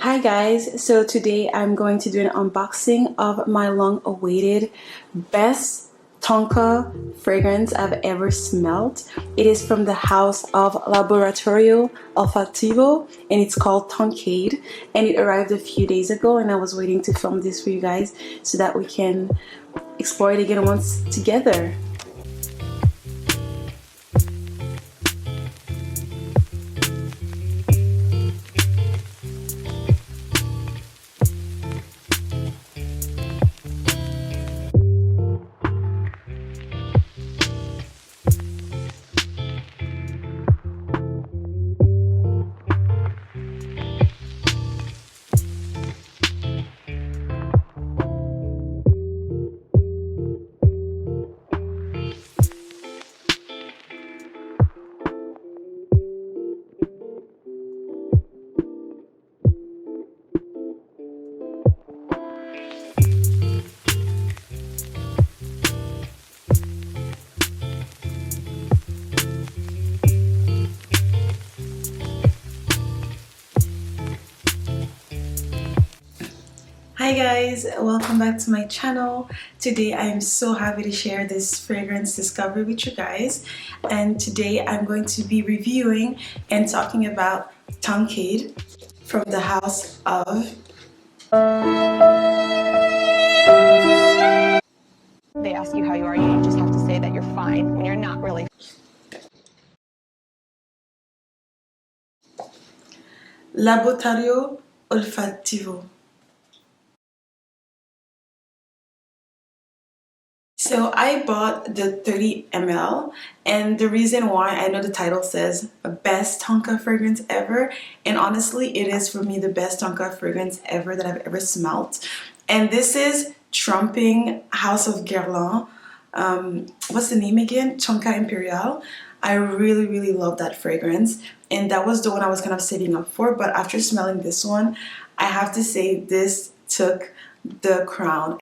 Hi guys, so today I'm going to do an unboxing of my long-awaited best Tonka fragrance I've ever smelled. It is from the house of Laboratorio Olfativo and it's called Tonkade, and it arrived a few days ago and I was waiting to film this for you guys so that we can explore it again once together. Hi guys, welcome back to my channel. Today I am so happy to share this fragrance discovery with you guys, and today I'm going to be reviewing and talking about Tonkade from the house of They ask you how you are, you just have to say that you're fine when you're not really. Laboratorio Olfativo. So I bought the 30 ml, and the reason why, I know the title says best Tonka fragrance ever, and honestly it is for me the best Tonka fragrance ever that I've ever smelled. And this is Trumping House of Guerlain. What's the name again? Tonka Imperial. I really love that fragrance, and that was the one I was kind of saving up for, but after smelling this one I have to say this took the crown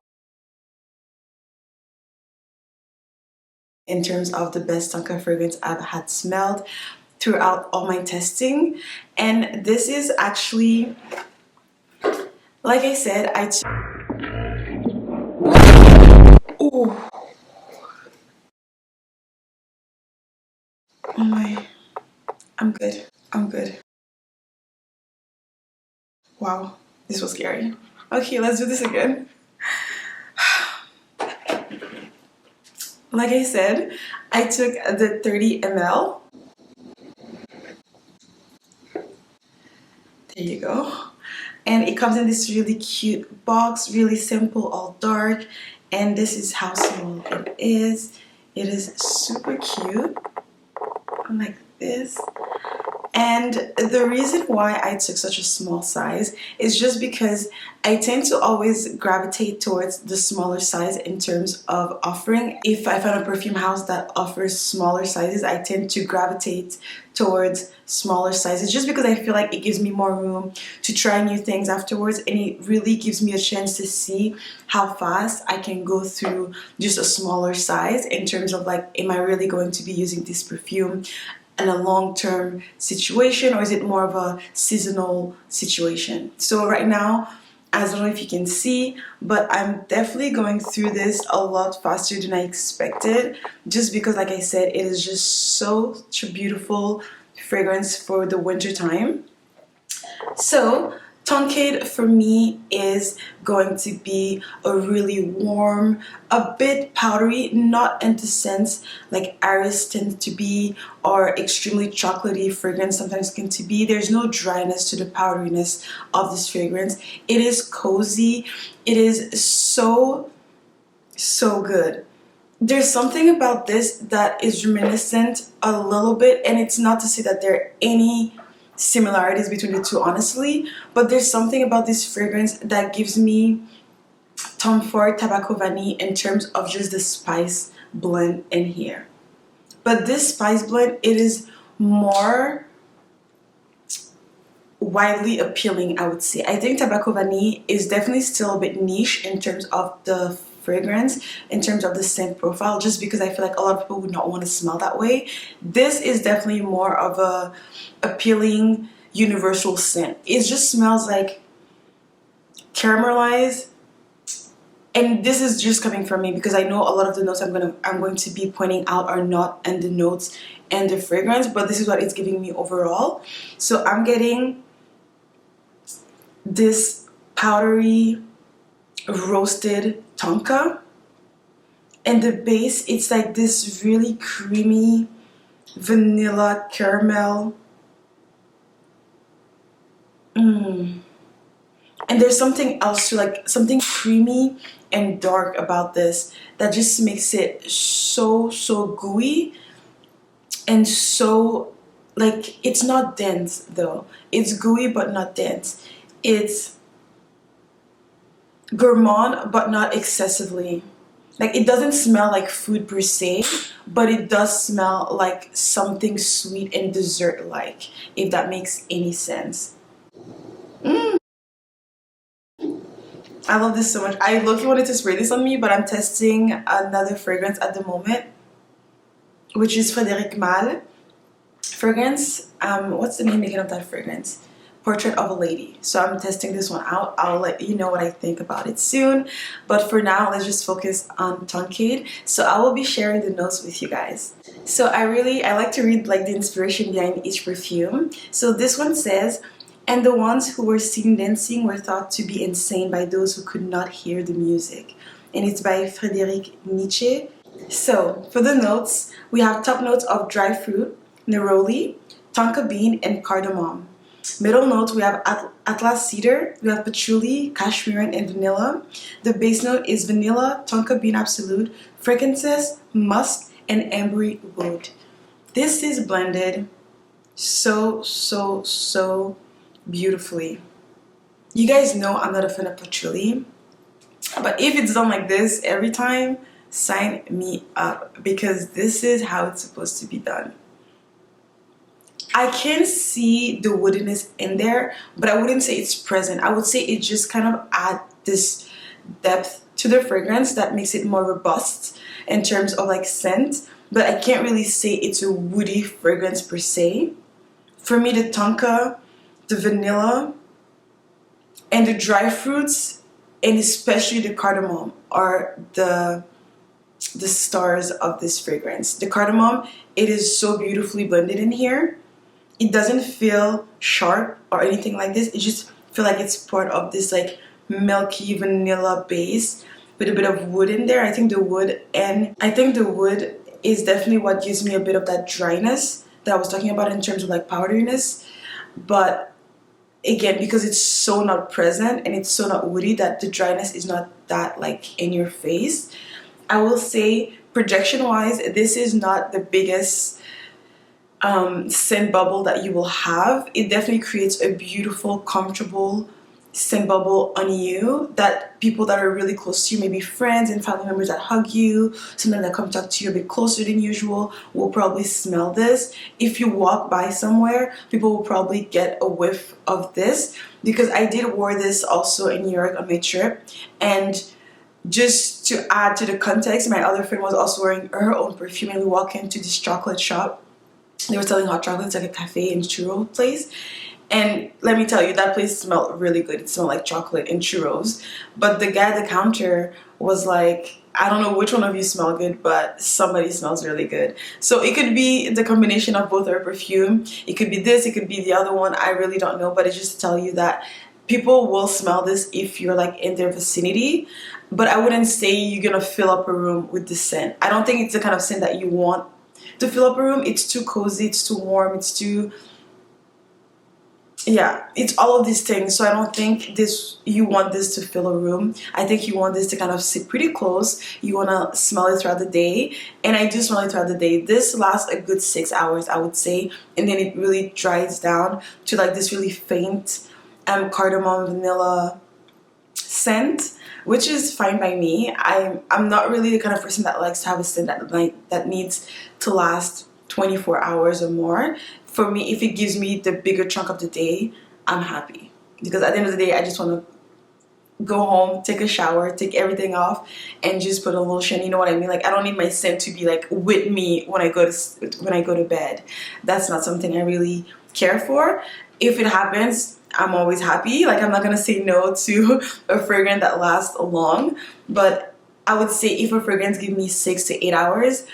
in terms of the best Tonka fragrance I've had smelled throughout all my testing. And this is actually, like I said, oh, oh my, I'm good, I'm good. Wow, this was scary. Okay, let's do this again. Like I said, I took the 30 ml. There you go. And it comes in this really cute box, really simple, all dark. And this is how small it is. It is super cute, like this. And the reason why I took such a small size is just because I tend to always gravitate towards the smaller size in terms of offering. If I find a perfume house that offers smaller sizes, I tend to gravitate towards smaller sizes just because I feel like it gives me more room to try new things afterwards, and it really gives me a chance to see how fast I can go through just a smaller size in terms of like, am I really going to be using this perfume in a long-term situation, or is it more of a seasonal situation? So right now, I don't know if you can see, but I'm definitely going through this a lot faster than I expected, just because, like I said, it is just such a beautiful fragrance for the winter time. So Tonkade for me is going to be a really warm, a bit powdery, not in the sense like Iris tends to be, or extremely chocolatey fragrance sometimes can to be. There's no dryness to the powderiness of this fragrance. It is cozy. It is so good. There's something about this that is reminiscent a little bit, and it's not to say that there are any similarities between the two, honestly, but there's something about this fragrance that gives me Tom Ford Tobacco Vanille in terms of just the spice blend in here. But this spice blend, it is more widely appealing, I would say. I think Tobacco Vanille is definitely still a bit niche in terms of the fragrance, in terms of the scent profile, just because I feel like a lot of people would not want to smell that way. This is definitely more of a appealing universal scent. It just smells like caramelized. And this is just coming from me because I know a lot of the notes I'm going to be pointing out are not in the notes and the fragrance, but this is what it's giving me overall. So I'm getting this powdery roasted tonka, and the base, it's like this really creamy vanilla caramel. And there's something else too, like something creamy and dark about this that just makes it so gooey, and so, like, it's not dense though. It's gooey but not dense. It's gourmand but not excessively. Like, it doesn't smell like food per se, but it does smell like something sweet and dessert like, if that makes any sense. I love this so much. I low-key wanted to spray this on me, but I'm testing another fragrance at the moment, which is Frédéric Malle fragrance. What's the name again of that fragrance? Portrait of a Lady. So I'm testing this one out. I'll let you know what I think about it soon. But for now, let's just focus on Tonkade. So I will be sharing the notes with you guys. So I like to read like the inspiration behind each perfume. So this one says, and the ones who were seen dancing were thought to be insane by those who could not hear the music. And it's by Frédéric Nietzsche. So for the notes, we have top notes of dry fruit, neroli, tonka bean, and cardamom. Middle notes, we have Atlas cedar, we have patchouli, cashmere, and vanilla. The base note is vanilla, tonka bean absolute, frankincense, musk, and ambery wood. This is blended so beautifully. You guys know I'm not a fan of patchouli, but if it's done like this every time, sign me up, because this is how it's supposed to be done. I can see the woodiness in there, but I wouldn't say it's present. I would say it just kind of adds this depth to the fragrance that makes it more robust in terms of like scent, but I can't really say it's a woody fragrance per se. For me, the tonka, the vanilla, and the dry fruits, and especially the cardamom, are the stars of this fragrance. The cardamom, it is so beautifully blended in here. It doesn't feel sharp or anything like this. It just feel like it's part of this like milky vanilla base with a bit of wood in there. I think the wood is definitely what gives me a bit of that dryness that I was talking about in terms of like powderiness. But again, because it's so not present and it's so not woody, that the dryness is not that like in your face. I will say, projection wise, this is not the biggest scent bubble that you will have. It definitely creates a beautiful, comfortable scent bubble on you that people that are really close to you, maybe friends and family members that hug you, someone that come talk to you a bit closer than usual, will probably smell this. If you walk by somewhere, people will probably get a whiff of this, because I did wear this also in New York on my trip. And just to add to the context, my other friend was also wearing her own perfume, and we walked into this chocolate shop. They were selling hot chocolates, like a cafe and churro place. And let me tell you, that place smelled really good. It smelled like chocolate and churros. But the guy at the counter was like, I don't know which one of you smell good, but somebody smells really good. So it could be the combination of both our perfume. It could be this, it could be the other one. I really don't know, but it's just to tell you that people will smell this if you're like in their vicinity. But I wouldn't say you're gonna fill up a room with this scent. I don't think it's the kind of scent that you want to fill up a room. It's too cozy, it's too warm, it's too, yeah, it's all of these things. So I don't think you want this to fill a room. I think you want this to kind of sit pretty close. You want to smell it throughout the day, and I do smell it throughout the day. This lasts a good 6 hours, I would say, and then it really dries down to like this really faint cardamom vanilla scent, which is fine by me. I'm not really the kind of person that likes to have a scent that needs to last 24 hours or more. For me, if it gives me the bigger chunk of the day, I'm happy, because at the end of the day, I just want to go home, take a shower, take everything off, and just put a lotion. You know what I mean? Like, I don't need my scent to be like with me when I go to bed. That's not something I really care for. if it happens, I'm always happy. Like, I'm not gonna say no to a fragrance that lasts long, but I would say if a fragrance gives me 6 to 8 hours,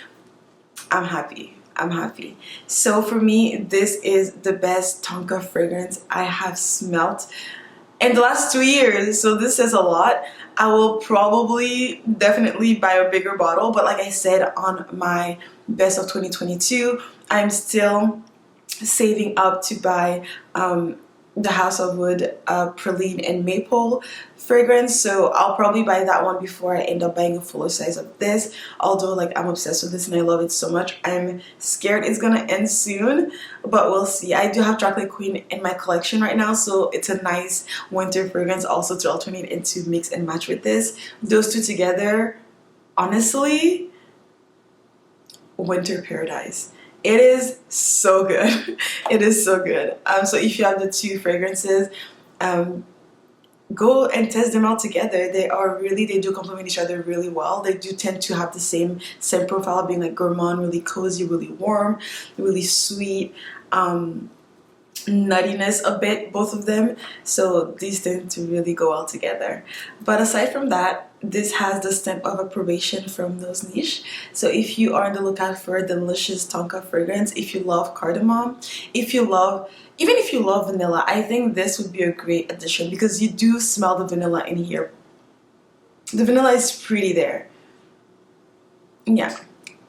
I'm happy. I'm happy. So for me, this is the best Tonka fragrance I have smelt in the last 2 years. So this says a lot. I will probably definitely buy a bigger bottle, but like I said on my best of 2022, I'm still saving up to buy the House of Wood Praline and Maple fragrance. So I'll probably buy that one before I end up buying a fuller size of this. Although, like, I'm obsessed with this and I love it so much. I'm scared it's gonna end soon, but we'll see. I do have Chocolate Queen in my collection right now, so it's a nice winter fragrance also to alternate and to mix and match with this. Those two together, honestly, winter paradise. It is so good. It is so good. So if you have the two fragrances, go and test them out together. They do complement each other really well. They do tend to have the same scent profile, being like gourmand, really cozy, really warm, really sweet, nuttiness a bit, both of them. So these tend to really go well together. But aside from that, this has the stamp of approbation from Nose Niche. So if you are on the lookout for a delicious Tonka fragrance, if you love cardamom, even if you love vanilla, I think this would be a great addition because you do smell the vanilla in here. The vanilla is pretty there. Yeah.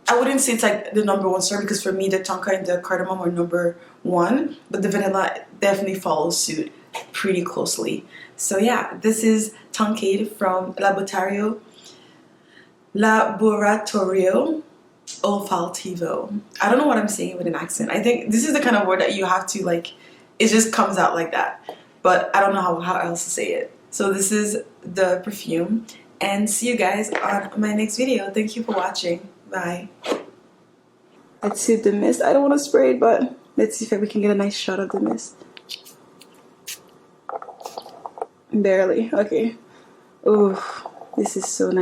I wouldn't say it's like the #1 store because for me the Tonka and the cardamom are #1, but the vanilla definitely follows suit pretty closely. So yeah, this is Tonkade from Laboratorio Olfativo. I don't know what I'm saying with an accent. I think this is the kind of word that you have to, like, it just comes out like that. But I don't know how else to say it. So this is the perfume, and see you guys on my next video. Thank you for watching. Bye. Let's see the mist. I don't want to spray it, but let's see if we can get a nice shot of the mist. Barely. Okay. Ooh, this is so nice.